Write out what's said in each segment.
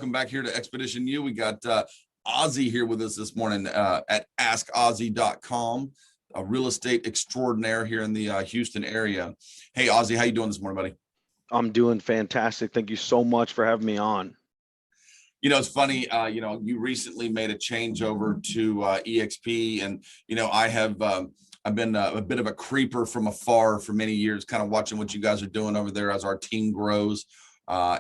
welcome back here to Expedition U. We got Ozzie here with us this morning at askozzie.com, a real estate extraordinaire here in the Houston area. Hey, Ozzie, how you doing this morning, buddy? I'm doing fantastic. Thank you so much for having me on. You know, it's funny, you recently made a change over to EXP, and, I have, I've been a bit of a creeper from afar for many years, kind of watching what you guys are doing over there as our team grows. I'm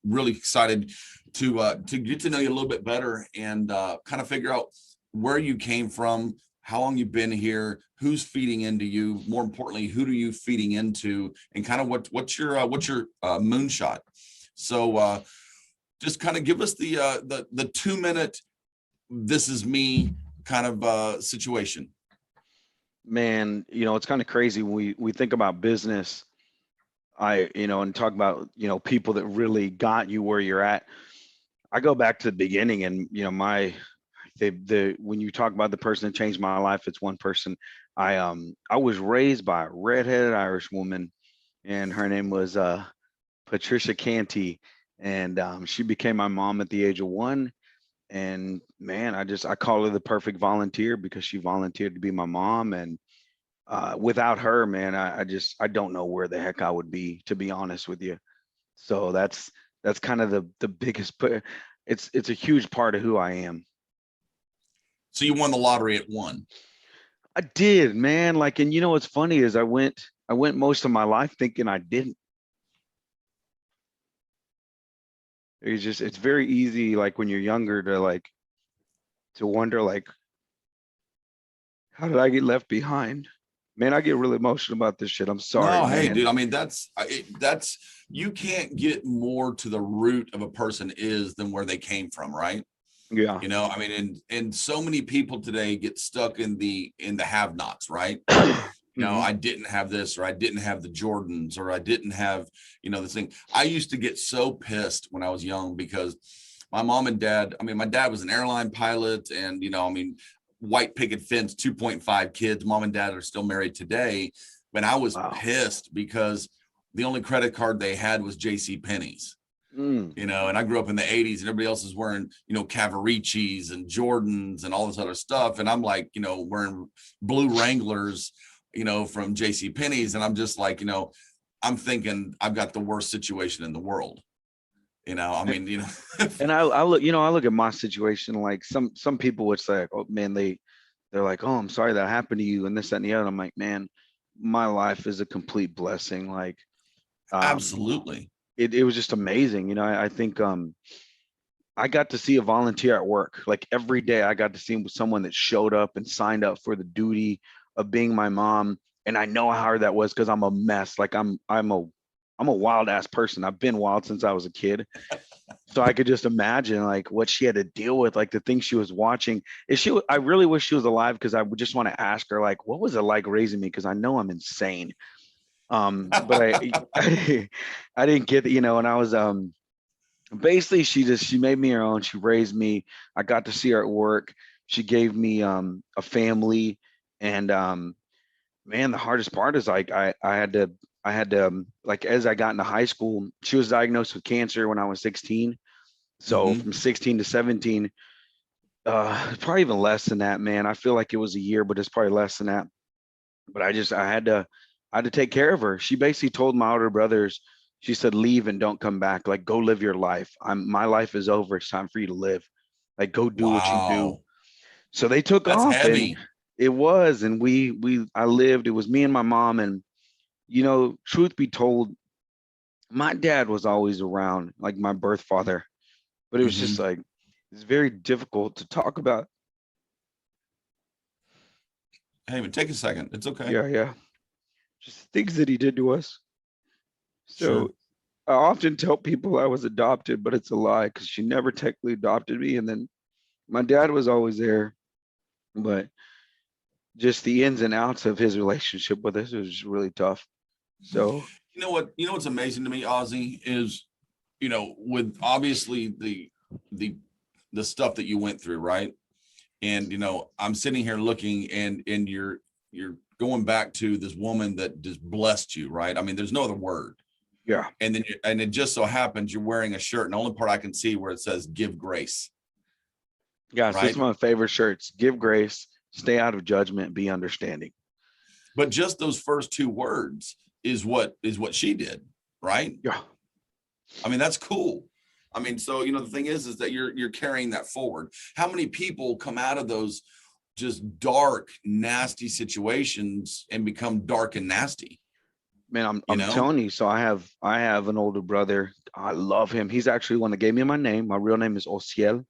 really excited to get to know you a little bit better and kind of figure out where you came from, how long you've been here, who's feeding into you, more importantly, who do you feeding into, and kind of what's your moonshot. So just kind of give us the 2-minute, this is me kind of situation. Man, it's kind of crazy when we think about business, and talk about, people that really got you where you're at. I go back to the beginning and, when you talk about the person that changed my life, it's one person. I was raised by a redheaded Irish woman, and her name was Patricia Canty, and she became my mom at the age of 1. And man, I call her the perfect volunteer because she volunteered to be my mom. And without her, man, I don't know where the heck I would be, to be honest with you. So that's kind of the biggest, it's a huge part of who I am. So you won the lottery at 1. I did, man. And what's funny is I went most of my life thinking I didn't. It's very easy, when you're younger, to wonder, how did I get left behind? Man, I get really emotional about this shit. I'm sorry. No, man. Hey, dude. I mean, that's you can't get more to the root of a person is than where they came from, right? Yeah. I mean, and so many people today get stuck in the have-nots, right? I didn't have this, or I didn't have the Jordans, or I didn't have, this thing. I used to get so pissed when I was young because my mom and dad, my dad was an airline pilot, and, white picket fence, 2.5 kids. Mom and dad are still married today. But I was pissed because the only credit card they had was JCPenney's. And I grew up in the 80s, and everybody else is wearing, Cavariccis and Jordans and all this other stuff. And I'm like, wearing blue Wranglers, from JCPenney's. And I'm just like, I'm thinking I've got the worst situation in the world. And I look at my situation, like some people, it's like, oh man, they're like, oh, I'm sorry that happened to you and this, that, and the other. I'm like, man, my life is a complete blessing. Absolutely. It was just amazing. I think I got to see a volunteer at work. Like every day I got to see someone that showed up and signed up for the duty of being my mom. And I know how hard that was because I'm a mess. I'm a wild ass person. I've been wild since I was a kid. So I could just imagine what she had to deal with, the things she was watching. I really wish she was alive because I would just want to ask her, what was it like raising me? Because I know I'm insane. But I didn't get it, and I was basically she made me her own. She raised me. I got to see her at work. She gave me a family, and man, the hardest part is I had to as I got into high school, she was diagnosed with cancer when I was 16. So from 16 to 17, probably even less than that, man. I feel like it was a year, but it's probably less than that. But I had to take care of her. She basically told my older brothers, she said, leave and don't come back. Go live your life. My life is over. It's time for you to live. Go do what you do. So they took That's off. heavy. And it was, and I lived. It was me and my mom. And truth be told, my dad was always around, like my birth father, but it was just it's very difficult to talk about. Hey, but take a second. It's okay. Yeah. Just things that he did to us. So Sure. I often tell people I was adopted, but it's a lie because she never technically adopted me. And then my dad was always there, but just the ins and outs of his relationship with us was just really tough. So what's amazing to me, Ozzie, is with obviously the stuff that you went through, right? And I'm sitting here looking, and you're going back to this woman that just blessed you, right? I mean, there's no other word. Yeah. And then and it just so happens you're wearing a shirt, and the only part I can see where it says "Give Grace," Yes, this is right? my favorite shirts. Give grace, stay out of judgment, be understanding. But just those first two words is what she did, right? Yeah. I mean, that's cool. I mean, so the thing is that you're carrying that forward. How many people come out of those just dark, nasty situations and become dark and nasty? Man, You I'm know? telling you. So I have an older brother. I love him. He's actually one that gave me my name. My real name is Osiel.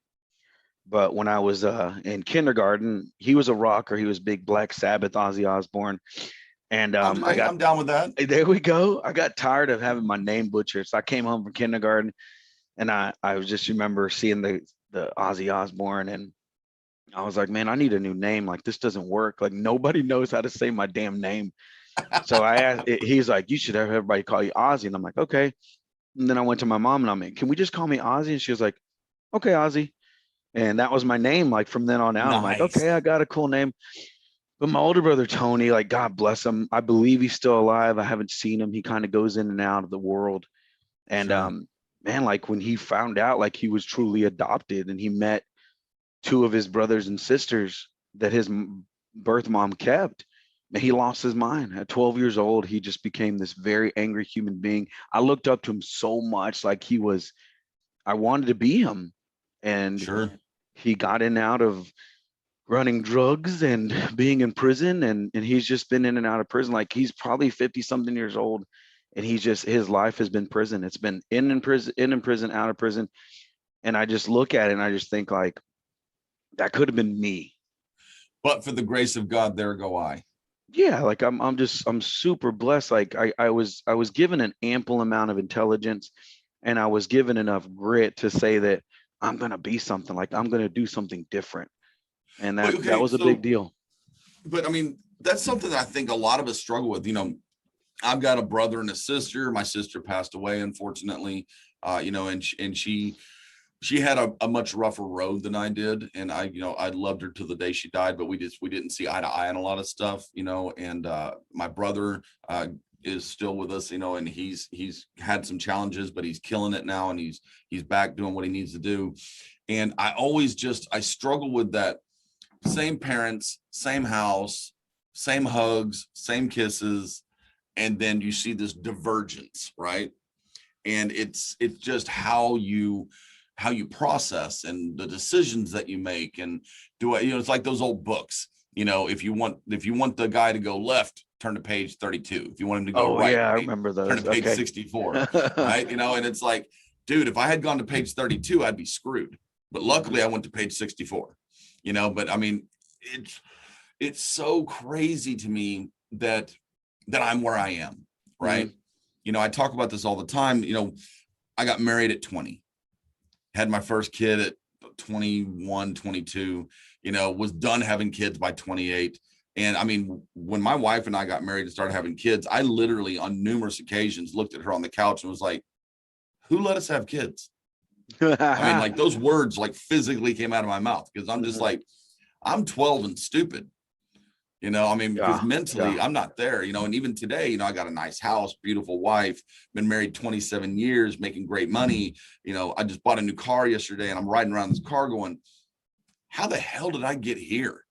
But when I was in kindergarten, he was a rocker. He was big Black Sabbath, Ozzy Osbourne. And I Okay, got I'm down with that. there we go. I got tired of having my name butchered. So I came home from kindergarten and I was just remember seeing the Ozzy Osbourne and I was like, man, I need a new name. Like this doesn't work. Like nobody knows how to say my damn name. So I asked, he's like, you should have everybody call you Ozzy. And I'm like, okay. And then I went to my mom and I'm like, can we just call me Ozzy? And she was like, okay, Ozzy. And that was my name. Like from then on out, I'm like, Nice. okay, I got a cool name. But my older brother, Tony, like God bless him. I believe he's still alive. I haven't seen him. He kind of goes in and out of the world. And Sure. man, like when he found out like he was truly adopted and he met two of his brothers and sisters that his birth mom kept, and he lost his mind at 12 years old. He just became this very angry human being. I looked up to him so much, like he was, I wanted to be him. And Sure. he got in and out of running drugs and being in prison, and he's just been in and out of prison. Like he's probably 50 something years old, and he's just, his life has been prison. It's been in prison, out of prison. And I just look at it and I just think like that could have been me. But for the grace of God, there go I. Yeah, like I'm super blessed. Like I was given an ample amount of intelligence and I was given enough grit to say that I'm gonna be something, like I'm gonna do something different. And But that okay, was a big so deal. but I mean, that's something that I think a lot of us struggle with. I've got a brother and a sister. My sister passed away, unfortunately. And she had a much rougher road than I did, and I loved her to the day she died, but we didn't see eye to eye on a lot of stuff. And my brother is still with us, and he's had some challenges, but he's killing it now, and he's back doing what he needs to do. And I struggle with that. Same parents, same house, same hugs, same kisses, and then you see this divergence, right? And it's just how you process and the decisions that you make. And it's like those old books. If you want the guy to go left, turn to page 32. If you want him to go Oh right, yeah, I remember turn those. to page Okay. 64. Right. And it's like, dude, if I had gone to page 32, I'd be screwed. But luckily I went to page 64. But I mean, it's so crazy to me that I'm where I am, right? Mhm. I talk about this all the time. I got married at 20, had my first kid at 21, 22, was done having kids by 28. And I mean, when my wife and I got married and started having kids, I literally on numerous occasions looked at her on the couch and was like, who let us have kids? I mean, like those words like physically came out of my mouth because I'm just Mhm. like, I'm 12 and stupid. I mean, because Yeah, mentally yeah. I'm not there, and even today, I got a nice house, beautiful wife, been married 27 years, making great money. I just bought a new car yesterday and I'm riding around this car going, how the hell did I get here?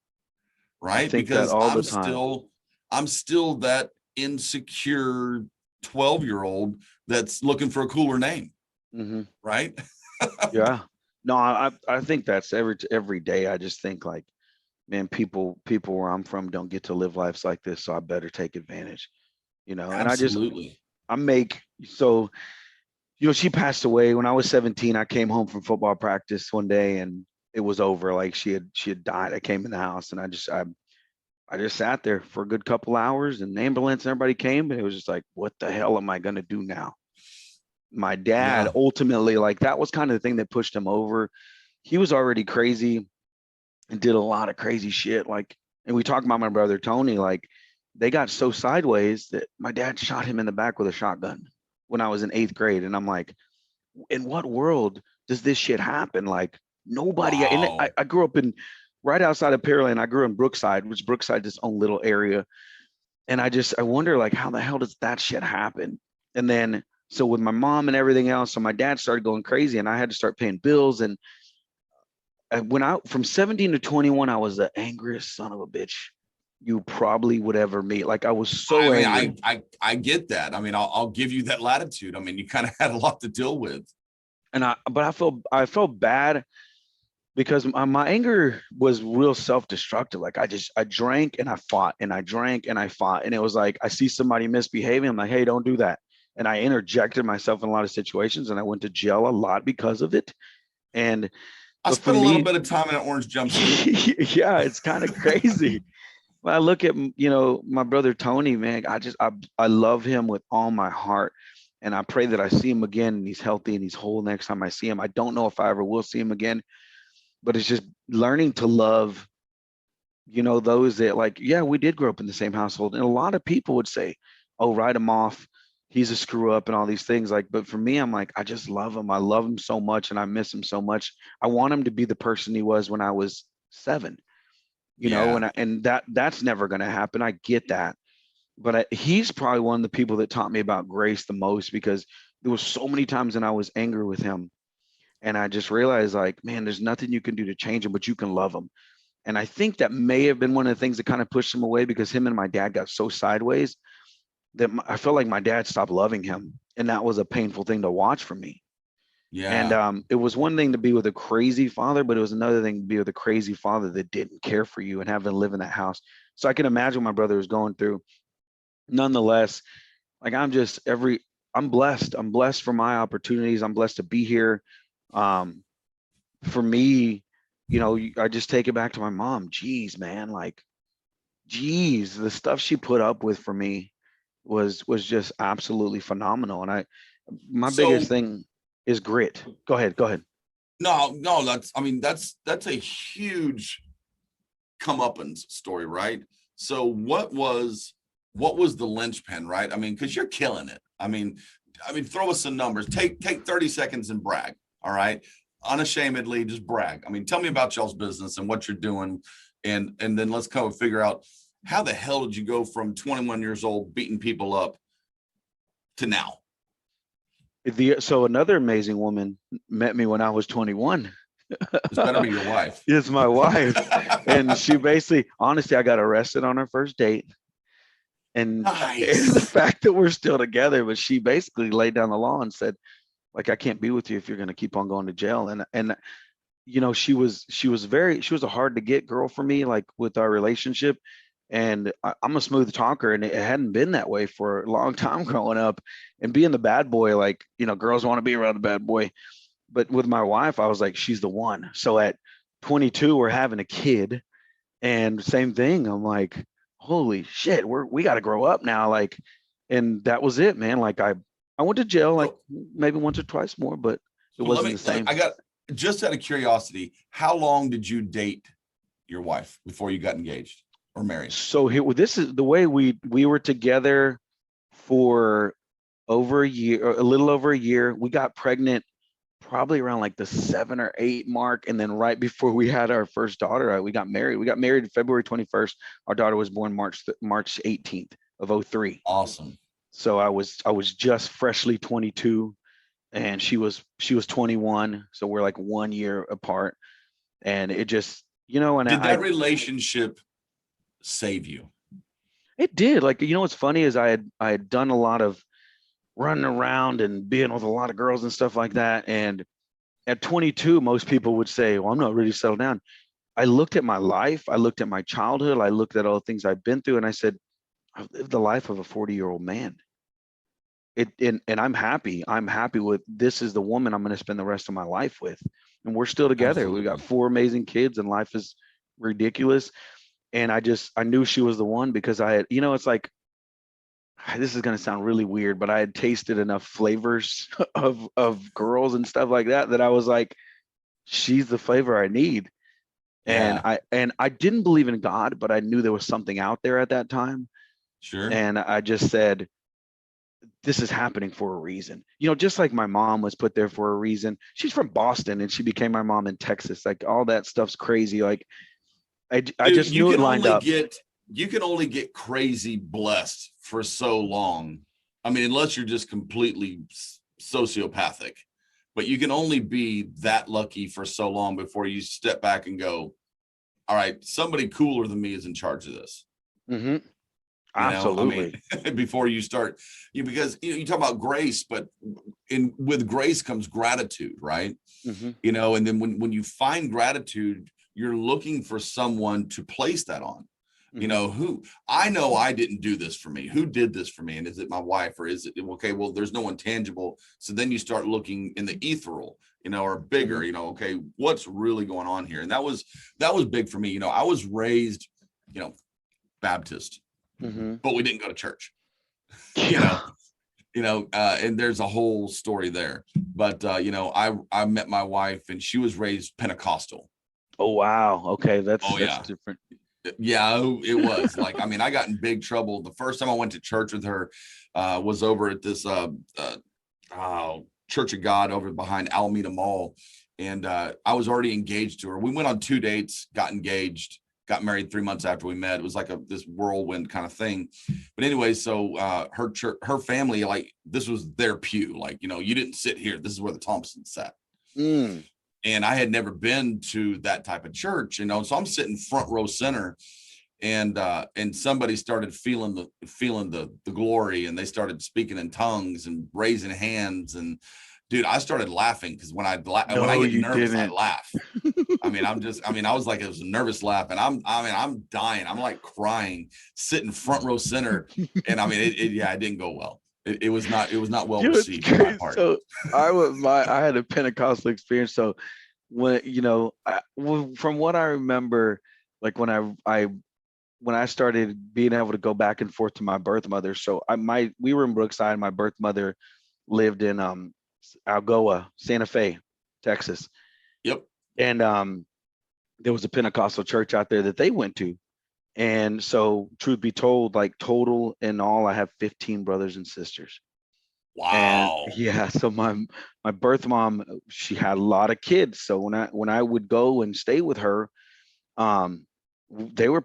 I Right. think that Because all the time. I'm still that insecure 12-year-old that's looking for a cooler name. Mhm. Right. Yeah. No, I think that's every day. I just think like, man, people where I'm from don't get to live lives like this, so I better take advantage. And Absolutely. I make so she passed away when I was 17. I came home from football practice one day and it was over. Like she had died. I came in the house and I just sat there for a good couple hours and the ambulance and everybody came and it was just like, what the hell am I gonna do now? My dad Yeah. ultimately, like that was kind of the thing that pushed him over. He was already crazy and did a lot of crazy shit. Like, and we talked about my brother Tony, like they got so sideways that my dad shot him in the back with a shotgun when I was in 8th grade. And I'm like, in what world does this shit happen? Like nobody, and Wow. I grew up in right outside of Pearland. I grew in Brookside, which Brookside is its own little area. And I wonder like how the hell does that shit happen? And then So with my mom and everything else, so my dad started going crazy, and I had to start paying bills. And when I from 17 to 21, I was the angriest son of a bitch you probably would ever meet. Like I was I so mean, angry. I get that. I mean, I'll give you that latitude. I mean, you kind of had a lot to deal with. And but I felt bad because my anger was real self-destructive. Like I drank and I fought, and I drank and I fought. And it was like, I see somebody misbehaving, I'm like, hey, don't do that. And I interjected myself in a lot of situations, and I went to jail a lot because of it. And I but for spent a little me, bit of time in an orange jumpsuit. yeah, it's kind of crazy. When I look at, my brother Tony, man, I love him with all my heart. And I pray that I see him again and he's healthy and he's whole next time I see him. I don't know if I ever will see him again, but it's just learning to love, those that, like, yeah, we did grow up in the same household. And a lot of people would say, oh, write him off. He's a screw up and all these things. Like, but for me, I'm like, I just love him. I love him so much and I miss him so much. I want him to be the person he was when I was 7, Yeah. and that's never going to happen. I get that. But he's probably one of the people that taught me about grace the most, because there was so many times when I was angry with him, and I just realized, like, man, there's nothing you can do to change him, but you can love him. And I think that may have been one of the things that kind of pushed him away, because him and my dad got so sideways that I felt like my dad stopped loving him, and that was a painful thing to watch for me. And Yeah. it was one thing to be with a crazy father, but it was another thing to be with a crazy father that didn't care for you and have to live in that house. So I can imagine what my brother was going through. Nonetheless, like, I'm blessed. I'm blessed for my opportunities. I'm blessed to be here. Um, for me, I just take it back to my mom. Geez, man, like, geez, the stuff she put up with for me was just absolutely phenomenal. And my biggest So thing is grit. Go ahead, go ahead. no, I mean, that's a huge comeuppance story, right? So what was the linchpin, right? I mean, because you're killing it. I mean, throw us some numbers. Take 30 seconds and brag. All right. Unashamedly, just brag. I mean, tell me about y'all's business and what you're doing. And then let's kind of figure out, how the hell did you go from 21 years old beating people up to now? So another amazing woman met me when I was 21. This better be your wife. It's my wife. And she basically, honestly, I got arrested on our first date. And the Nice. fact that we're still together, but she basically laid down the law and said, like, I can't be with you if you're going to keep on going to jail. And she was a hard to get girl for me, like, with our relationship. And I'm a smooth talker, and it hadn't been that way for a long time growing up. And being the bad boy, like, girls want to be around the bad boy. But with my wife, I was like, she's the one. So at 22, we're having a kid, and same thing. I'm like, holy shit, we got to grow up now. Like, and that was it, man. Like, I went to jail like So maybe once or twice more, but it So let wasn't me, the same. I got, just out of curiosity, how long did you date your wife before you got engaged or married? So here, well, this is the way we were together for over a year, or a little over a year. We got pregnant probably around like the 7 or 8 mark, and then right before we had our first daughter, we got married. We got married February 21st. Our daughter was born March 18th of '03. Awesome. So I was just freshly 22, and she was 21. So we're like 1 year apart, and it just, and Did that relationship save you? it did. Like, what's funny is I had done a lot of running around and being with a lot of girls and stuff like that. And at 22, most people would say, well, I'm not ready to settle down. I looked at my life, I looked at my childhood, I looked at all the things I've been through, and I said, I've lived the life of a 40-year-old man. And I'm happy. I'm happy with, this is the woman I'm going to spend the rest of my life with. And we're still together. We've got Absolutely. 4 amazing kids, and life is ridiculous. And I knew she was the one, because I had, it's like, this is going to sound really weird, but I had tasted enough flavors of girls and stuff like that, that I was like, she's the flavor I need. And Yeah, I didn't believe in God, but I knew there was something out there at that time. sure. And I just said, this is happening for a reason. Just like my mom was put there for a reason. She's from Boston, and she became my mom in Texas. Like, all that stuff's crazy. Like, I Dude, just knew it lined up. you can only get crazy blessed for so long. I mean, unless you're just completely sociopathic, but you can only be that lucky for so long before you step back and go, all right, somebody cooler than me is in charge of this. Mm-hmm. You know, I mean, Absolutely. before you start, because you talk about grace, but with grace comes gratitude, right? Mm-hmm. You know, and then when you find gratitude, you're looking for someone to place that on. You Mm-hmm. know, who I know I didn't do this for me. Who did this for me? And is it my wife, or is it okay? Well, there's no one tangible. So then you start looking in the ethereal, you know, or Mm-hmm. bigger, you know, okay, what's really going on here? And that was big for me. You know, I was raised, you know, Baptist, Mm-hmm. but we didn't go to church, you Yeah. know, and there's a whole story there. But you know, I met my wife and she was raised Pentecostal. Oh wow. Okay, Oh that's yeah. different. Yeah, it was like, I mean, I got in big trouble. The first time I went to church with her was over at this Church of God over behind Alameda Mall. And I was already engaged to her. We went on 2 dates, got engaged, got married 3 months after we met. It was like this whirlwind kind of thing. But anyway, so her church, her family, like this was their pew. Like, you know, you didn't sit here. This is where the Thompsons sat. Mm. And I had never been to that type of church, you know. So I'm sitting front row center, and somebody started feeling the glory, and they started speaking in tongues and raising hands. And dude, I started laughing because when I No, get you nervous, I didn't. laugh. I was like, it was a nervous laugh, and I'm dying. I'm like crying, sitting front row center. And I mean, it didn't go well. It was not well You know, it's received on my crazy. part. So I had a Pentecostal experience. So when from what I remember, like when I started being able to go back and forth to my birth mother. So we were in Brookside. My birth mother lived in Algoa, Santa Fe, Texas, Yep. and there was a Pentecostal church out there that they went to. And so, truth be told, like total in all, I have 15 brothers and sisters. And Wow. yeah, so my birth mom, she had a lot of kids. So when I would go and stay with her, um, they were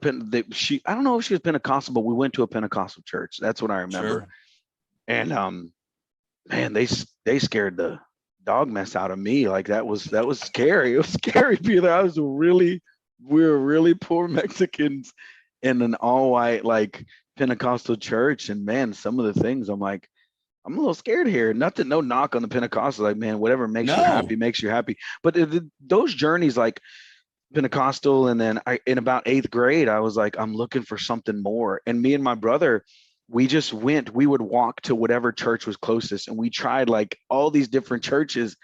she I don't know if she was Pentecostal, but we went to a Pentecostal church. That's what I remember. Sure. And man, they scared the dog mess out of me. Like that was scary. It was scary because we were really poor Mexicans in an all white like Pentecostal church. And man, some of the things I'm like, I'm a little scared here. Nothing, no knock on the Pentecostal. Like, man, whatever makes you happy No. makes you happy. But those journeys, like Pentecostal, and then in about eighth grade, I was like, I'm looking for something more. And me and my brother, we just went. We would walk to whatever church was closest, and we tried like all these different churches.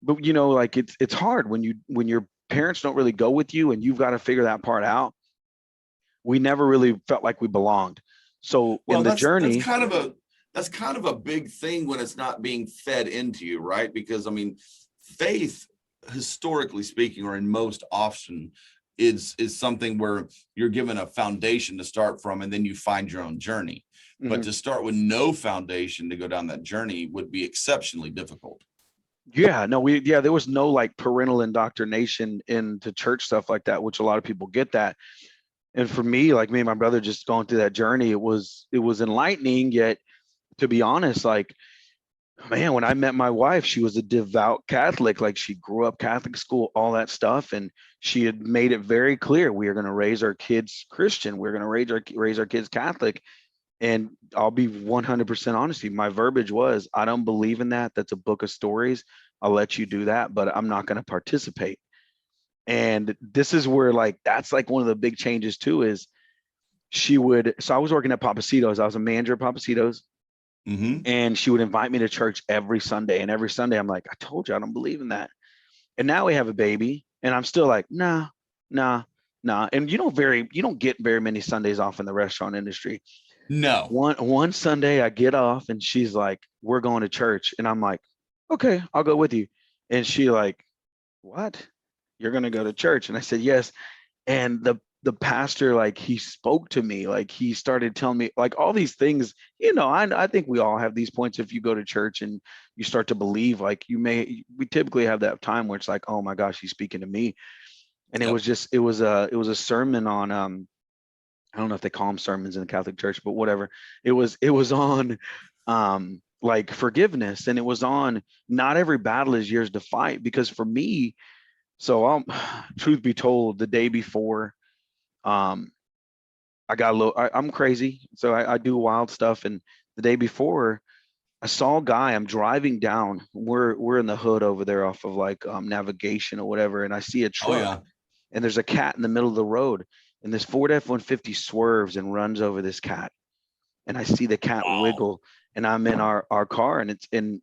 But like it's hard when your parents don't really go with you, and you've got to figure that part out. We never really felt like we belonged. So in Well, the that's journey, kind of a big thing when it's not being fed into you, right? Because I mean, faith, historically speaking, or in most often, is something where you're given a foundation to start from, and then you find your own journey. But mhm. to start with no foundation to go down that journey would be exceptionally difficult. Yeah, no, there was no like parental indoctrination into church stuff like that, which a lot of people get that. And for me, like me and my brother just going through that journey, it was enlightening. Yet, to be honest, like man, when I met my wife, she was a devout Catholic. Like she grew up Catholic school, all that stuff, and she had made it very clear we are going to raise our kids Christian. We're going to raise our kids Catholic. And I'll be 100% honest with you. My verbiage was, I don't believe in that. That's a book of stories. I'll let you do that, but I'm not going to participate. And this is where like that's like one of the big changes too is so I was working at Papacitos. I was a manager at Papacitos, Mm-hmm. and she would invite me to church every Sunday. And every Sunday I'm like, I told you I don't believe in that. And now we have a baby, and I'm still like, nah, nah, nah. And you don't get very many Sundays off in the restaurant industry. No. One Sunday I get off and she's like, we're going to church. And I'm like, okay, I'll go with you. And she like, what? You're gonna go to church? And I said, yes. And the pastor, like he spoke to me, like he started telling me like all these things, I think we all have these points. If you go to church and you start to believe, like we typically have that time where it's like, oh my gosh, he's speaking to me. And Yep. it was a sermon on I don't know if they call them sermons in the Catholic Church, but whatever. It was on like forgiveness. And it was on, not every battle is yours to fight. Because for me, so truth be told, the day before, um, I got a little, I'm crazy. So I do wild stuff. And the day before, I saw a guy, I'm driving down, we're in the hood over there off of like navigation or whatever. And I see a Oh truck yeah. and there's a cat in the middle of the road. And this Ford F-150 swerves and runs over this cat. And I see the cat Wow. wiggle, and I'm in our car, and it's in,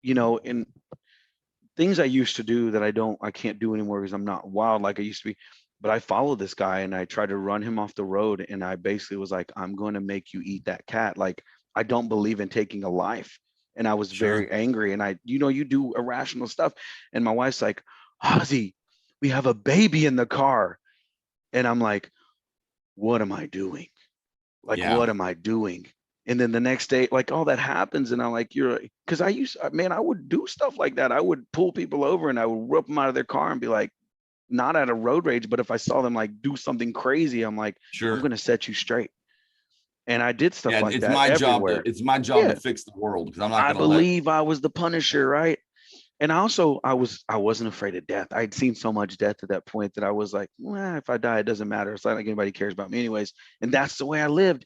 you know, in things I used to do that I can't do anymore because I'm not wild like I used to be. But I followed this guy and I tried to run him off the road. And I basically was like, I'm going to make you eat that cat. Like, I don't believe in taking a life. And I was Sure. very angry. And you do irrational stuff. And my wife's like, Ozzie, we have a baby in the car. And I'm like, what am I doing? Like, Yeah. what am I doing? And then the next day, like all that happens, and I'm like, because man, I would do stuff like that. I would pull people over and I would rip them out of their car and be like, not out of road rage, but if I saw them like do something crazy, I'm like, I'm Sure. gonna set you straight. And I did stuff Yeah. like It's that my job to everywhere. to Yeah, fix the world, because I'm not I going to let. believe I was the Punisher, right? And also, I wasn't afraid of death. I'd seen so much death at that point that I was like, well, if I die, it doesn't matter. It's not like anybody cares about me anyways. And that's the way I lived.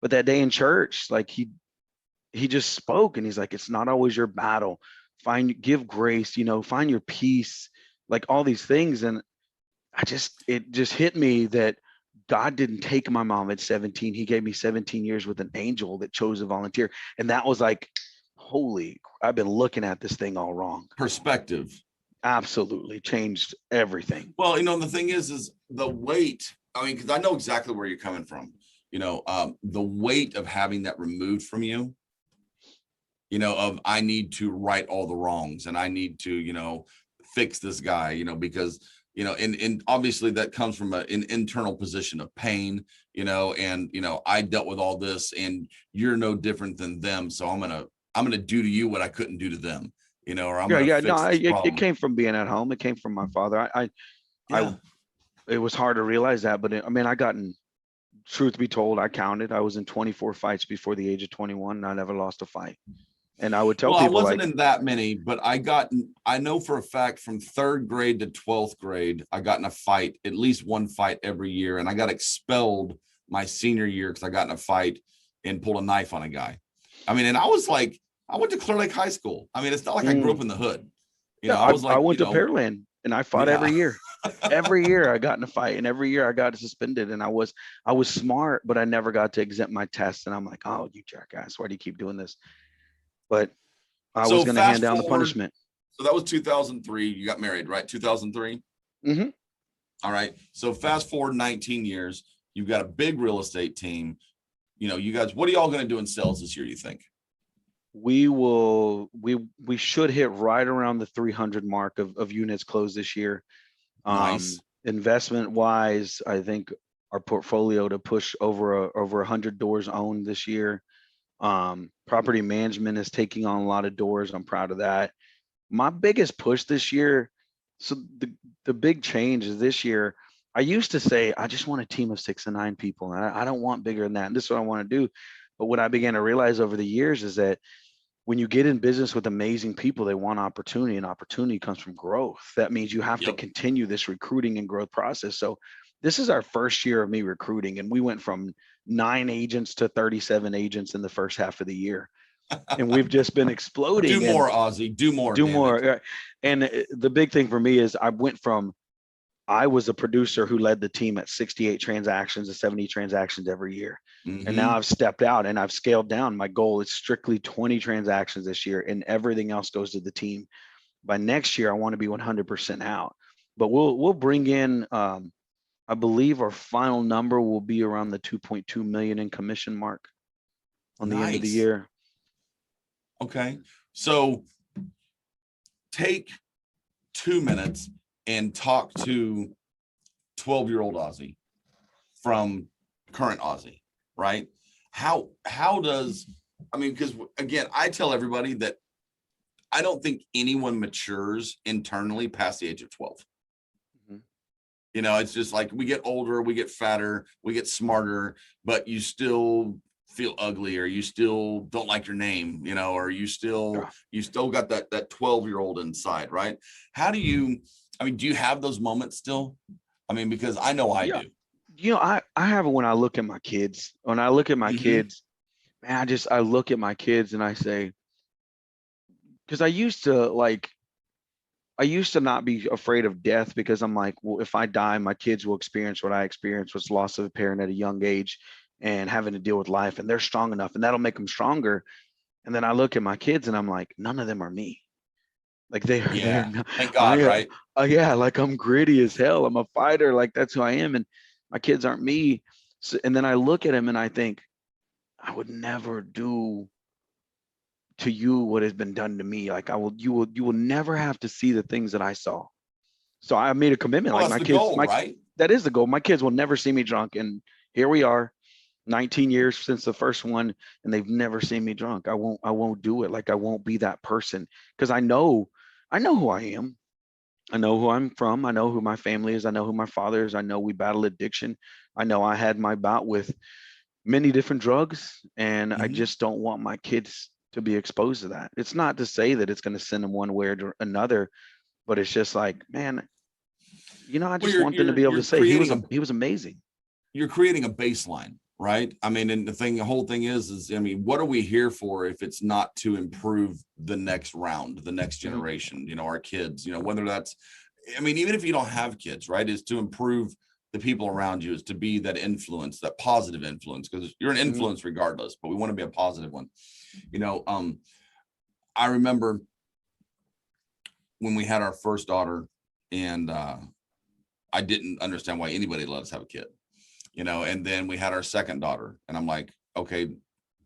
But that day in church, like he just spoke and he's like, it's not always your battle. Give grace, find your peace, like all these things. And it just hit me that God didn't take my mom at 17. He gave me 17 years with an angel that chose to volunteer. And that was like, holy, I've been looking at this thing all wrong. Perspective. Absolutely changed everything. Well, the thing is the weight. I mean, because I know exactly where you're coming from. The weight of having that removed from you. Of I need to right all the wrongs, and I need to, fix this guy. Because and obviously that comes from an internal position of pain. And I dealt with all this, and you're no different than them. So I'm gonna do to you what I couldn't do to them. Or I'm Yeah, gonna yeah. No, fix this it problem. came from being at home. It came from my father. I Yeah. it was hard to realize that, but I mean, truth be told, I counted. I was in 24 fights before the age of 21, and I never lost a fight. And I would tell Well, I people wasn't like, in that many, but I know for a fact from third grade to 12th grade, I got in a fight, at least one fight every year. And I got expelled my senior year because I got in a fight and pulled a knife on a guy. I mean, and I went to Clear Lake High School. I mean, it's not like I grew mm, up in the hood. yeah, I was I like, went to Pearland and I fought yeah. every year. Every year I got in a fight, and every year I got suspended. And I was smart, but I never got to exempt my test. And I'm like, oh, you jackass, why do you keep doing this? But I was So going to hand fast down the forward. punishment. So that was 2003. You got married, right? 2003. Hmm. All right. So fast forward 19 years, you've got a big real estate team. You guys, what are y'all going to do in sales this year, you think? We should hit right around the 300 mark of units closed this year. Nice. Investment wise, I think our portfolio to push over 100 doors owned this year. Property management is taking on a lot of doors. I'm proud of that. My biggest push this year, so the big change is this year. I used to say I just want a team of 6 to 9 people, and I don't want bigger than that. And this is what I want to do. But what I began to realize over the years is that when you get in business with amazing people, they want opportunity, and opportunity comes from growth. That means you have to Yep. continue this recruiting and growth process. So this is our first year of me recruiting, and we went from 9 agents to 37 agents in the first half of the year. And we've just been Do exploding and more, Ozzie. Do more, do damn it. more. And the big thing for me is I was a producer who led the team at 68 transactions to 70 transactions every year. And now Mm-hmm. I've stepped out and I've scaled down. My goal is strictly 20 transactions this year, and everything else goes to the team. By next year, I want to be 100% out. But we'll bring in, I believe our final number will be around the 2.2 million in commission mark on the end of the Nice. year. Okay. So take 2 minutes and talk to 12-year-old Ozzie from current Ozzie, right? How does, I mean, because again, I tell everybody that I don't think anyone matures internally past the age of 12. Mhm. It's just like we get older, we get fatter, we get smarter, but you still feel ugly, or you still don't like your name, or you still got that 12-year-old inside, right? How do you, do you have those moments still? Because I know I Yeah. do. I have it when I look at my kids. When I look at my Mm-hmm. kids, man, I look at my kids and I say, because I used to not be afraid of death, because I'm like, well, if I die, my kids will experience what I experienced, was loss of a parent at a young age and having to deal with life, and they're strong enough and that'll make them stronger. And then I look at my kids and I'm like, none of them are me. Like they're Yeah. not, Thank God, right? yeah, like I'm gritty as hell. I'm a fighter. Like that's who I am. And my kids aren't me. So, and then I look at them and I think, I would never do to you what has been done to me. Like you will never have to see the things that I saw. So I made a commitment. Well, Like that's my the kids, goal, right? that is the goal. My kids will never see me drunk. And here we are, 19 years since the first one, and they've never seen me drunk. I won't do it. Like I won't be that person, because I know who I am. I know who I'm from. I know who my family is. I know who my father is. I know we battle addiction. I know I had my bout with many different drugs, and I Mm-hmm. just don't want my kids to be exposed to that. It's not to say that it's going to send them one way or another, but it's just like, man, I Well, just want them to be able to you're say he was creating a he was amazing. you're creating a baseline, right? And the whole thing is, what are we here for if it's not to improve the next round, the next Mhm. generation, our kids, whether that's, even if you don't have kids, right, is to improve the people around you, is to be that influence, that positive influence, because you're an Mhm. influence regardless, but we want to be a positive one. You know, I remember when we had our first daughter, and I didn't understand why anybody let us have a kid, and then we had our second daughter, and I'm like, okay,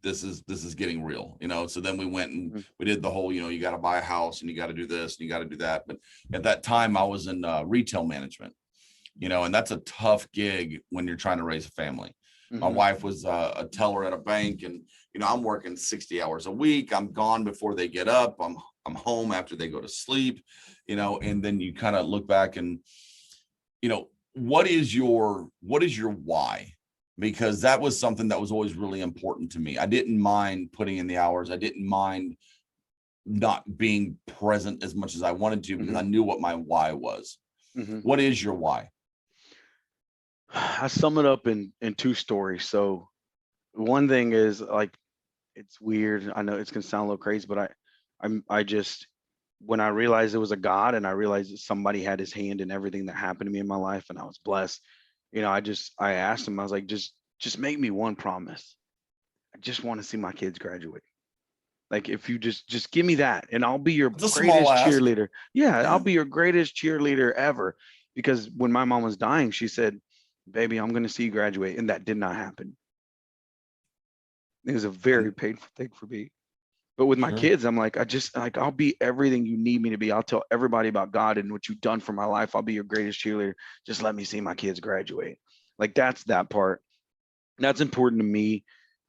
this is getting real, so then we went and Mhm. we did the whole, you got to buy a house and you got to do this and you got to do that. But at that time I was in retail management, and that's a tough gig when you're trying to raise a family. My Mhm. wife was a teller at a bank, and I'm working 60 hours a week. I'm gone before they get up. I'm home after they go to sleep, and then you kind of look back and, what is your why? Because that was something that was always really important to me. I didn't mind putting in the hours. I didn't mind not being present as much as I wanted to, because I Mhm. knew what my why was. Mhm. What is your why? I sum it up in two stories. So one thing is, like, it's weird. I know it's gonna sound a little crazy, but I just, when I realized it was a God, and I realized that somebody had his hand in everything that happened to me in my life, and I was blessed. I asked him. I was like, just make me one promise. I just want to see my kids graduate. Like, if you just give me that, and I'll be your It's a small greatest ask. cheerleader. Yeah, I'll Yeah. be your greatest cheerleader ever. Because when my mom was dying, she said, "Baby, I'm going to see you graduate," and that did not happen. It was a very And painful thing for me. But with my sure. kids, I'm like, I'll be everything you need me to be. I'll tell everybody about God and what you've done for my life. I'll be your greatest cheerleader. Just let me see my kids graduate. Like, that's that part. That's important to me.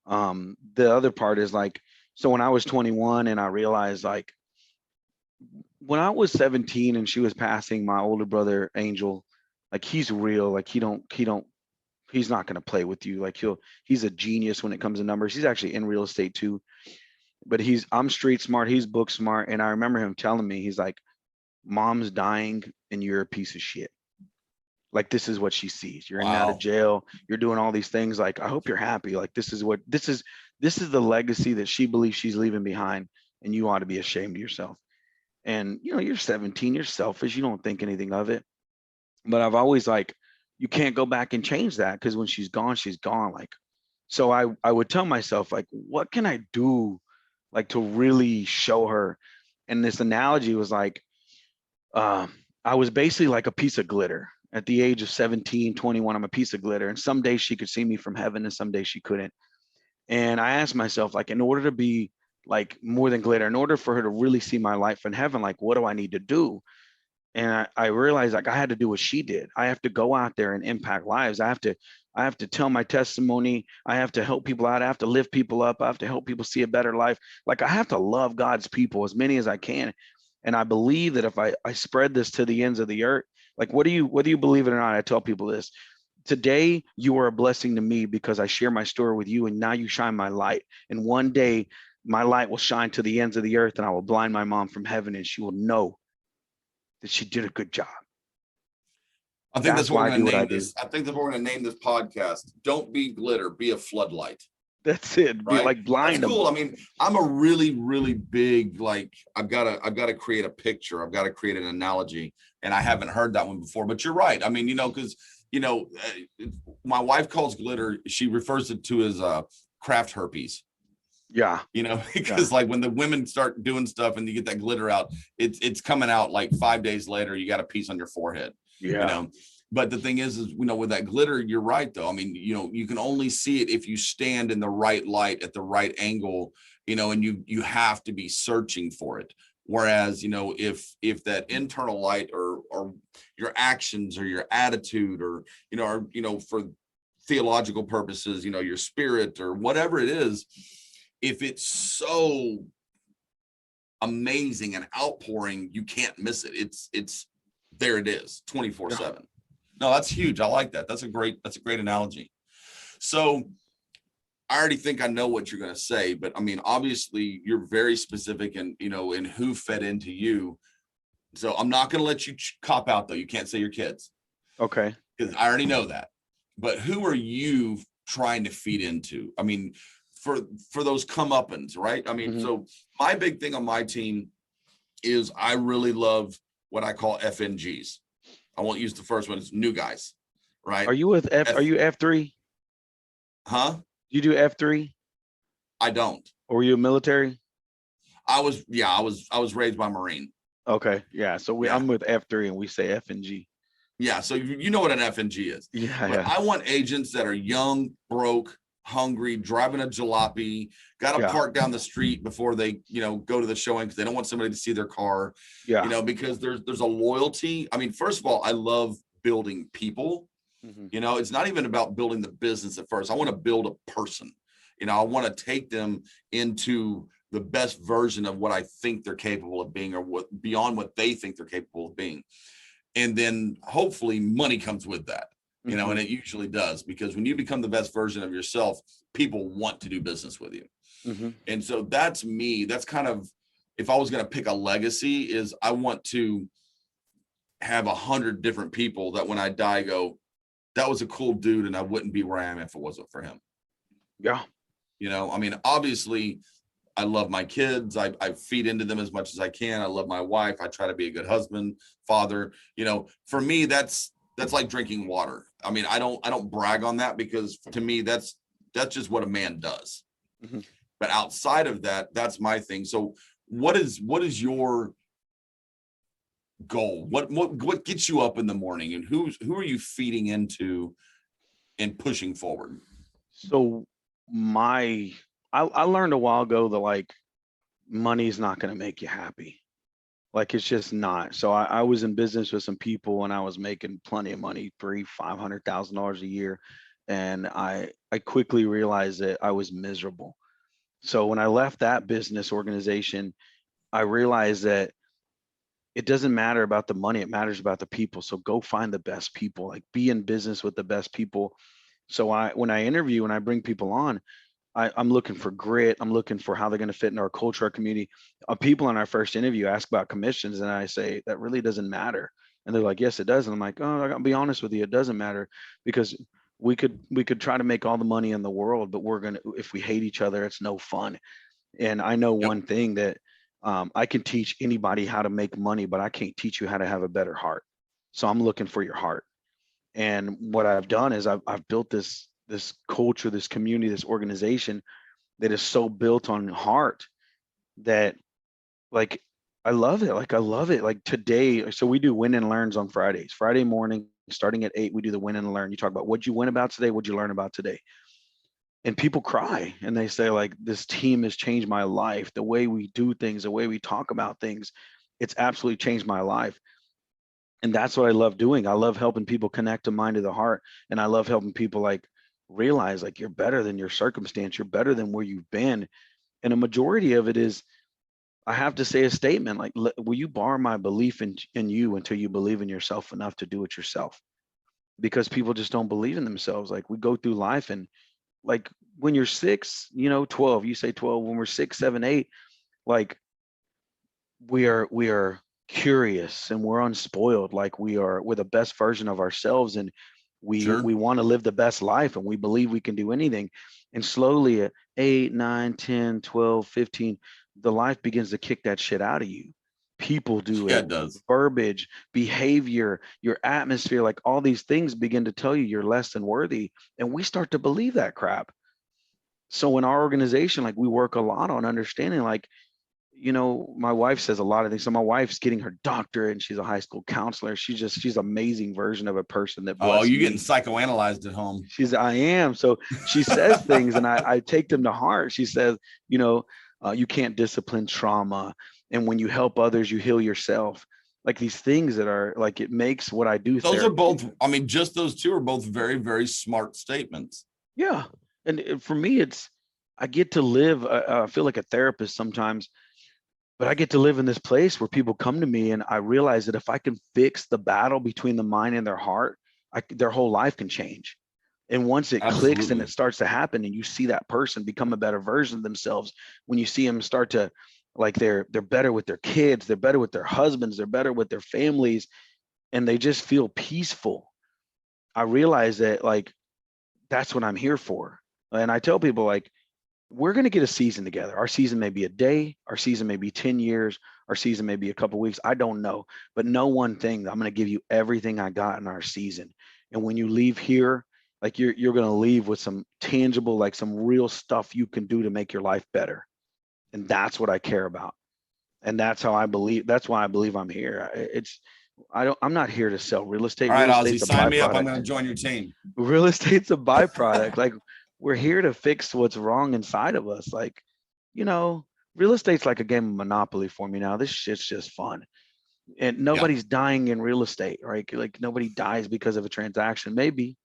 The other part is, like, so when I was 21 and I realized, like, when I was 17 and she was passing, my older brother Angel, like, he's real. Like, he's not going to play with you. Like, he's a genius when it comes to numbers. He's actually in real estate too, but I'm street smart, he's book smart. And I remember him telling me, he's like, mom's dying and you're a piece of shit. Like, this is what she sees. You're in and out of Wow. jail, you're doing all these things. Like, I hope you're happy. Like, this is the legacy that she believes she's leaving behind, and you ought to be ashamed of yourself. And you're 17, you're selfish, you don't think anything of it. But I've always, like, you can't go back and change that, because when she's gone, she's gone. Like, so I would tell myself, like, what can I do, like, to really show her? And this analogy was like, uh, I was basically like a piece of glitter at the age of 17, 21. I'm a piece of glitter, and some days she could see me from heaven and some days she couldn't. And I asked myself, like, in order to be like more than glitter, in order for her to really see my life in heaven, like, what do I need to do? And I realized, like, I had to do what she did. I have to go out there and impact lives. I have to tell my testimony. I have to help people out. I have to lift people up. I have to help people see a better life. Like, I have to love God's people, as many as I can. And I believe that if I spread this to the ends of the earth, like, whether you believe it or not, I tell people this: today you are a blessing to me because I share my story with you, and now you shine my light. And one day my light will shine to the ends of the earth, and I will blind my mom from heaven, and she will know that she did a good job. I think that's That's what why we're I going do to what I name do. this. I think that we're going to name this podcast. Don't be glitter, be a floodlight. That's it. Be Right. like That's blind them. cool. I mean, I'm a really, really big, like, I've got to create a picture. I've got to create an analogy. And I haven't heard that one before, but you're right. I mean, because, my wife calls glitter, she refers it to as craft herpes, Yeah. because like when the women start doing stuff and you get that glitter out, it's coming out like 5 days later, you got a piece on your forehead, you Yeah. know. But the thing is, with that glitter, you're right though. I mean, you can only see it if you stand in the right light at the right angle, and you have to be searching for it. Whereas, if that internal light or your actions or your attitude or for theological purposes, your spirit or whatever it is, if it's so amazing and outpouring, you can't miss it. It's there it is, Yeah. 24/7. No, that's huge. I like that. That's a great analogy. So I already think I know what you're going to say, but I mean, obviously you're very specific in who fed into you. So I'm not going to let you cop out though. You can't say your kids Okay. because I already know that. But who are you trying to feed into? I mean, for those comeuppance, right? I mean, Mhm. so my big thing on my team is I really love what I call FNGs. I won't use the first one. It's new guys, right? Are you with F? Are F, you F3? huh? You do F3, I don't. or were you military? I was raised by Marine. Okay. Yeah. So Yeah. I'm with F3, and we say F and G. Yeah. So you know what an FNG is. Yeah. But Yeah. I want agents that are young, broke, hungry, driving a jalopy, got to Yeah. park down the street before they, go to the showing because they don't want somebody to see their car, Yeah. because there's a loyalty. I mean, first of all, I love building people. Mhm. It's not even about building the business at first. I want to build a person. I want to take them into the best version of what I think they're capable of being, or what beyond what they think they're capable of being. And then hopefully money comes with that, and Mhm. it usually does, because when you become the best version of yourself, people want to do business with you. Mhm. And so that's me. That's kind of, if I was going to pick a legacy, is I want to have 100 different people that when I die go, that was a cool dude, and I wouldn't be where I am if it wasn't for him. Yeah. I mean, obviously I love my kids. I feed into them as much as I can. I love my wife. I try to be a good husband, father. For me, that's like drinking water. I mean, I don't brag on that, because to me, that's just what a man does. Mhm. But outside of that, that's my thing. So what is your goal? What gets you up in the morning, and who are you feeding into and pushing forward? So my, I learned a while ago that like money's not going to make you happy. Like it's just not. So I was in business with some people, and I was making plenty of money, $500,000 a year, and I quickly realized that I was miserable. So when I left that business organization, I realized that it doesn't matter about the money, it matters about the people. So go find the best people, like be in business with the best people. So when I interview and I bring people on, I'm looking for grit. I'm looking for how they're going to fit in our culture, our community. People in our first interview ask about commissions, and I say that really doesn't matter. And they're like, "Yes, it does." And I'm like, "Oh, I got to be honest with you, it doesn't matter, because we could try to make all the money in the world, but if we hate each other, it's no fun." And I know Yep. one thing that I can teach anybody how to make money, but I can't teach you how to have a better heart. So I'm looking for your heart. And what I've done is I've built this culture, this community, this organization that is so built on heart that, like, I love it. Like I love it. Like today, so we do win and learns on Fridays. Friday morning, starting at 8, we do the win and learn. You talk about what you win about today, what you learn about today. And people cry and they say, like, this team has changed my life. The way we do things, the way we talk about things, it's absolutely changed my life. And that's what I love doing. I love helping people connect the mind to the heart. And I love helping people like realize like you're better than your circumstance. You're better than where you've been. And a majority of it is, I have to say a statement like, will you borrow my belief in you until you believe in yourself enough to do it yourself? because people just don't believe in themselves. Like we go through life and like when you're 6, 12, you say 12, when we're 6, 7, 8, like we are curious and we're unspoiled. Like we're the best version of ourselves, and Sure. we want to live the best life, and we believe we can do anything. And slowly at 8, 9, 10, 12, 15, the life begins to kick that shit out of you. People do Yeah, it, it does. verbiage, behavior, your atmosphere, like all these things begin to tell you you're less than worthy. And we start to believe that crap. So in our organization, like we work a lot on understanding, like, my wife says a lot of things. So my wife's getting her doctorate and she's a high school counselor. She's amazing version of a person that Oh, blessed you getting me. psychoanalyzed at home. I am. So she says things and I take them to heart. She says, you can't discipline trauma. And when you help others, you heal yourself. Like these things that are like, it makes what I do Those are therapeutic. both, I mean, just those two are both very, very smart statements. Yeah. And for me, I get to live, I feel like a therapist sometimes, but I get to live in this place where people come to me and I realize that if I can fix the battle between the mind and their heart, their whole life can change. And once it clicks and it Absolutely. starts to happen and you see that person become a better version of themselves, when you see them start to, like, they're better with their kids, they're better with their husbands, they're better with their families, and they just feel peaceful. I realize that, like, that's what I'm here for. And I tell people, like, we're going to get a season together. Our season may be a day, our season may be 10 years, our season may be a couple weeks. I don't know. But know one thing, I'm going to give you everything I got in our season. And when you leave here, like you're going to leave with some tangible, like some real stuff you can do to make your life better. And that's what I care about. And that's how I believe. That's why I believe I'm here. I'm not here to sell real estate. All right, Real Ozzy, estate's a sign me up. I'm byproduct. going to join your team. Real estate's a byproduct. Like we're here to fix what's wrong inside of us. Like, you know, real estate's like a game of Monopoly for me now. This shit's just fun. And Yeah. nobody's dying in real estate, right? Like nobody dies because of a transaction. Maybe,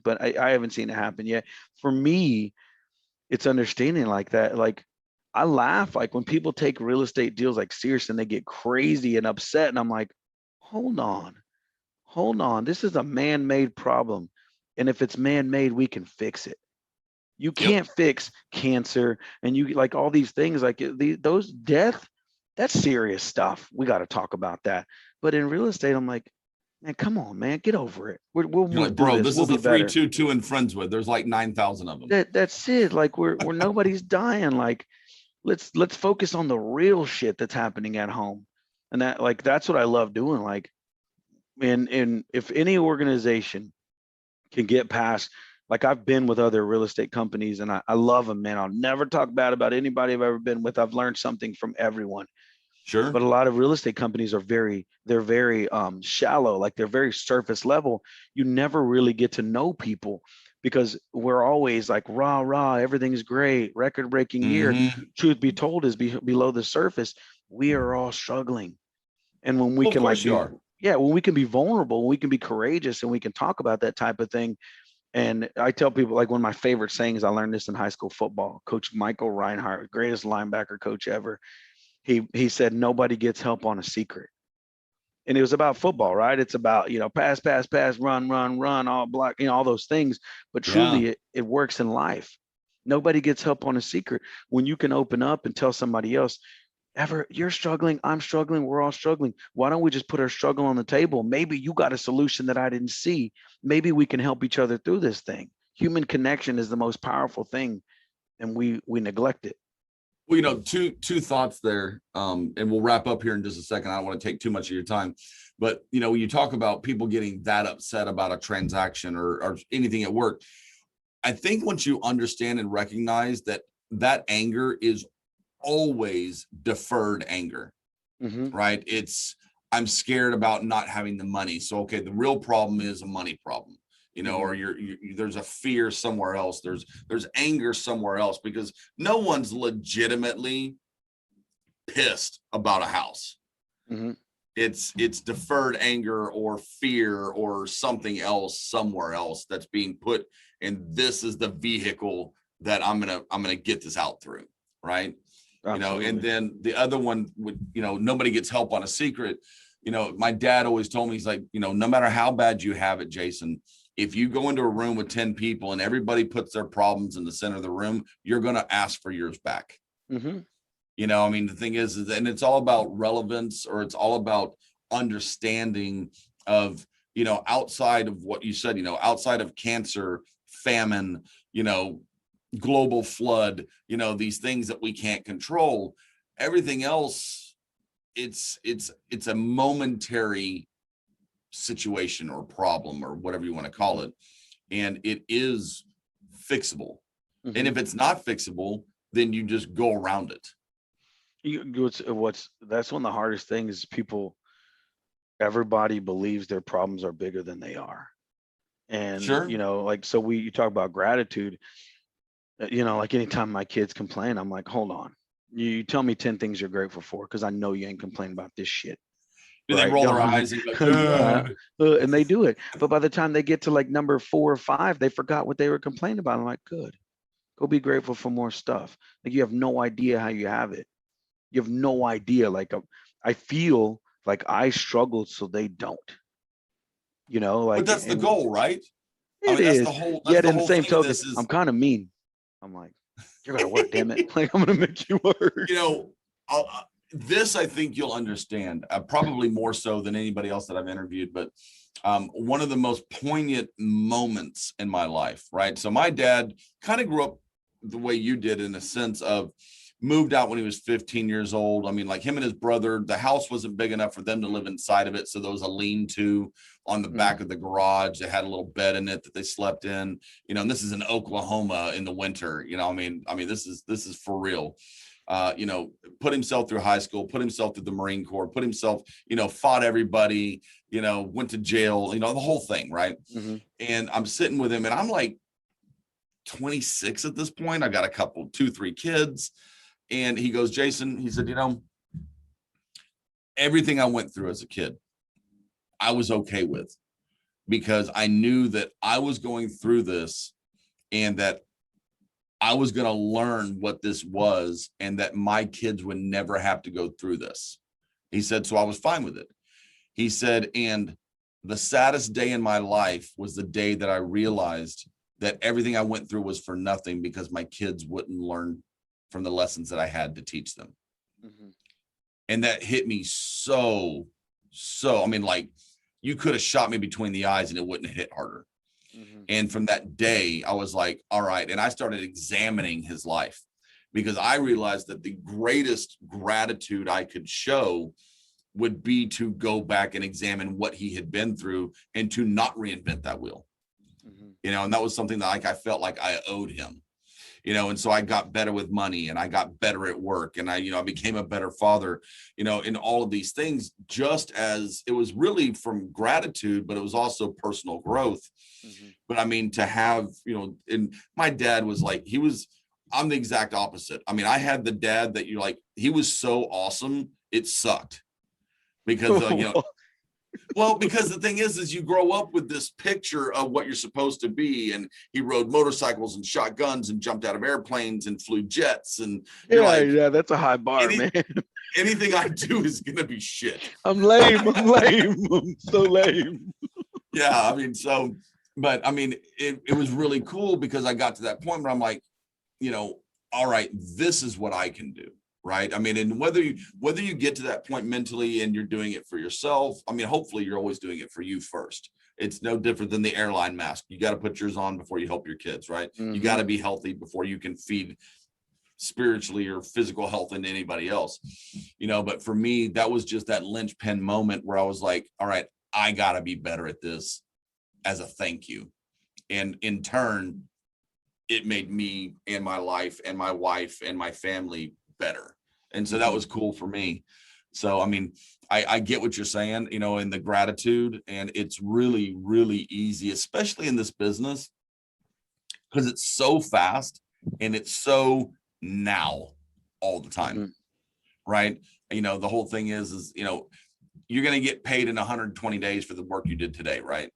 but I haven't seen it happen yet. For me, it's understanding like that. Like I laugh like when people take real estate deals like serious and they get crazy and upset. And I'm like, hold on, hold on. This is a man-made problem. And if it's man-made, we can fix it. You Yep. can't fix cancer and you like all these things like those death, that's serious stuff. We got to talk about that. But in real estate, I'm like, man, come on, man, get over it. We'll You're move like, through bro, this. this We'll is be a better. 322 and friends with. There's like 9,000 of them. That's it. Like we're nobody's dying. Like let's focus on the real shit that's happening at home. And that's what I love doing. Like and if any organization can get past, like I've been with other real estate companies and I love them, man. I'll never talk bad about anybody I've ever been with. I've learned something from everyone. Sure. But a lot of real estate companies are they're very shallow, like they're very surface level. You never really get to know people because we're always like rah rah, everything's great, record breaking year. Mm-hmm. Truth be told is below the surface, we are all struggling. And when we Well, of can like course you be, are. yeah, when we can be vulnerable, when we can be courageous and we can talk about that type of thing. And I tell people, like, one of my favorite sayings, I learned this in high school football. Coach Michael Reinhardt, greatest linebacker coach ever. He said nobody gets help on a secret. And it was about football, right? It's about, pass, pass, pass, run, run, run, all block, all those things. But Yeah. truly it works in life. Nobody gets help on a secret. When you can open up and tell somebody else, ever you're struggling, I'm struggling, we're all struggling. Why don't we just put our struggle on the table? Maybe you got a solution that I didn't see. Maybe we can help each other through this thing. Human connection is the most powerful thing, and we neglect it. Well, two thoughts there, and we'll wrap up here in just a second. I don't want to take too much of your time, but when you talk about people getting that upset about a transaction or anything at work, I think once you understand and recognize that anger is always deferred anger, Mm-hmm. right? It's I'm scared about not having the money. So okay, the real problem is a money problem, Mm-hmm. or there's a fear somewhere else. There's anger somewhere else because no one's legitimately pissed about a house. Mm-hmm. It's deferred anger or fear or something else somewhere else that's being put, and this is the vehicle that I'm gonna get this out through, right? And Absolutely. then the other one would, nobody gets help on a secret. My dad always told me, he's like, no matter how bad you have it, Jason, if you go into a room with 10 people and everybody puts their problems in the center of the room, you're going to ask for yours back. Mm-hmm. You know, I mean, the thing is, and it's all about relevance, or it's all about understanding of, you know, outside of what you said, you know, outside of cancer, famine, you know, global flood, you know, these things that we can't control, everything else, it's a momentary situation or problem or whatever you want to call it. And it is fixable. Mm-hmm. And if it's not fixable, then you just go around it. That's one of the hardest things is everybody believes their problems are bigger than they are. And, Sure. you know, like, so you talk about gratitude, you know, like anytime my kids complain, I'm like, hold on, you tell me 10 things you're grateful for, because I know you ain't complaining about this shit. Do they roll their eyes and go, and they do it. But by the time they get to like number 4 or 5, they forgot what they were complaining about. I'm like, good, go be grateful for more stuff. Like, you have no idea how you have it. You have no idea. Like, I feel like I struggled so they don't, you know, like, but that's the goal, right? It is. Yet in the same token, I'm kind of mean. I'm like, you're going to work, damn it. Like, I'm going to make you work. You know, this, I think you'll understand, probably more so than anybody else that I've interviewed, but one of the most poignant moments in my life, right? So my dad kind of grew up the way you did, in a sense of moved out when he was 15 years old. I mean, like, him and his brother, the house wasn't big enough for them to live inside of it. So there was a lean-to on the back of the garage. They had a little bed in it that they slept in, you know, and this is in Oklahoma in the winter, you know, I mean, this is for real. You know, put himself through high school, put himself through the Marine Corps, put himself, you know, fought everybody, you know, went to jail, you know, the whole thing. Right. Mm-hmm. And I'm sitting with him and I'm like 26 at this point. I got a couple, 2-3 kids. And he goes, Jason, he said, you know, everything I went through as a kid, I was okay with, because I knew that I was going through this and that I was going to learn what this was, and that my kids would never have to go through this. He said, so I was fine with it. He said, and the saddest day in my life was the day that I realized that everything I went through was for nothing, because my kids wouldn't learn from the lessons that I had to teach them. Mm-hmm. And that hit me so, I mean, like, you could have shot me between the eyes and it wouldn't have hit harder. Mm-hmm. And from that day, I was like, all right. And I started examining his life, because I realized that the greatest gratitude I could show would be to go back and examine what he had been through and to not reinvent that wheel. Mm-hmm. You know, and that was something that, like, I felt like I owed him. You know, and so I got better with money, and I got better at work, and I became a better father, you know, in all of these things, just as it was really from gratitude, but it was also personal growth. Mm-hmm. But I mean, to have, you know, and my dad was like, I'm the exact opposite. I mean, I had the dad that you're like, he was so awesome, it sucked, because, you know, well, because the thing is you grow up with this picture of what you're supposed to be. And he rode motorcycles and shot guns and jumped out of airplanes and flew jets. And yeah, that's a high bar, man. Anything I do is going to be shit. I'm lame. I'm so lame. Yeah. I mean, but I mean, it was really cool, because I got to that point where I'm like, you know, all right, this is what I can do. Right. I mean, and whether you get to that point mentally and you're doing it for yourself, I mean, hopefully you're always doing it for you first. It's no different than the airline mask. You got to put yours on before you help your kids. Right. Mm-hmm. You got to be healthy before you can feed spiritually or physical health into anybody else, you know. But for me, that was just that linchpin moment where I was like, all right, I got to be better at this as a thank you. And in turn, it made me and my life and my wife and my family better. And so that was cool for me. So, I mean, I get what you're saying, you know, in the gratitude, and it's really, really easy, especially in this business, because it's so fast and it's so now all the time. Mm-hmm. Right. You know, the whole thing is, you know, you're going to get paid in 120 days for the work you did today. Right.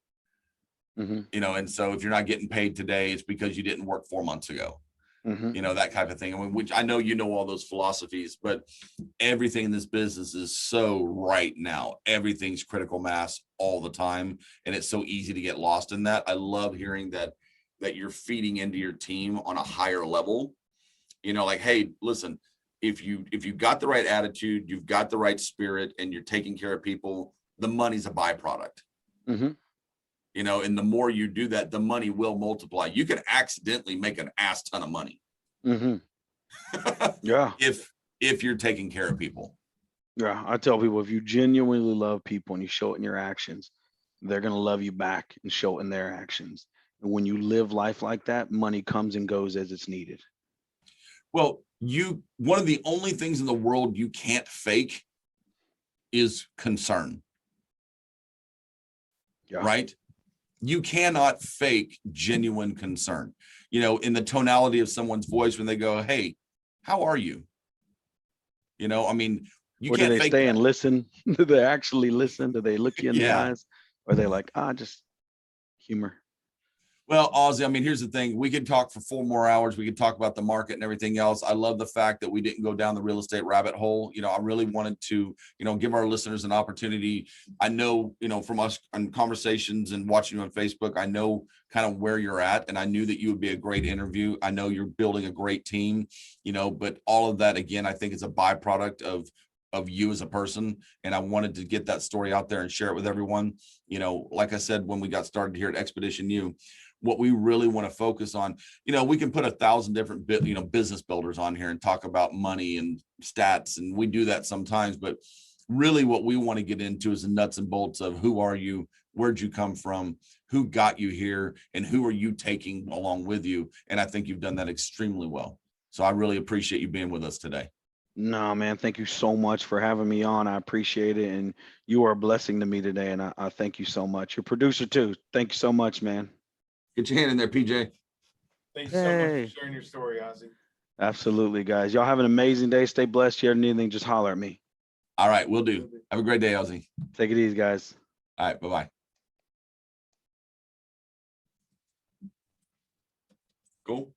Mm-hmm. You know, and so if you're not getting paid today, it's because you didn't work 4 months ago. Mhm. you know, that type of thing. I mean, which I know you know all those philosophies, but everything in this business is so right now. Everything's critical mass all the time, and it's so easy to get lost in that. I love hearing that you're feeding into your team on a higher level. You know, like, hey, listen, if you've got the right attitude, you've got the right spirit, and you're taking care of people, the money's a byproduct. Mhm. You know, and the more you do that, the money will multiply. You can accidentally make an ass ton of money Mhm. Yeah. if you're taking care of people. Yeah. I tell people, if you genuinely love people and you show it in your actions, they're gonna love you back and show it in their actions. And when you live life like that, money comes and goes as it's needed. Well, one of the only things in the world you can't fake is concern, Yeah. right? You cannot fake genuine concern. You know, in the tonality of someone's voice when they go, "Hey, how are you?" You know, I mean, you Or do can't they fake stay that. and listen? Do they actually listen? Do they look you in the Yeah. eyes? Or are they like, just humor? Well, Ozzy, I mean, here's the thing. We could talk for 4 more hours. We could talk about the market and everything else. I love the fact that we didn't go down the real estate rabbit hole. You know, I really wanted to, you know, give our listeners an opportunity. I know, you know, from us and conversations and watching you on Facebook, I know kind of where you're at. And I knew that you would be a great interview. I know you're building a great team, you know, but all of that, again, I think is a byproduct of you as a person. And I wanted to get that story out there and share it with everyone. You know, like I said, when we got started here at Expedition U, what we really want to focus on, you know, we can put 1,000 different business builders on here and talk about money and stats, and we do that sometimes, but really what we want to get into is the nuts and bolts of who are you, where'd you come from, who got you here, and who are you taking along with you. And I think you've done that extremely well. So I really appreciate you being with us today. No, man, thank you so much for having me on. I appreciate it. And you are a blessing to me today. And I thank you so much. Your producer, too. Thank you so much, man. Get your hand in there, PJ. Thank you so much for Hey, sharing your story, Ozzy. absolutely, guys. Y'all have an amazing day. Stay blessed. You have anything, just holler at me. All right, we'll do. Have a great day, Ozzy. Take it easy, guys. All right, bye-bye. Cool.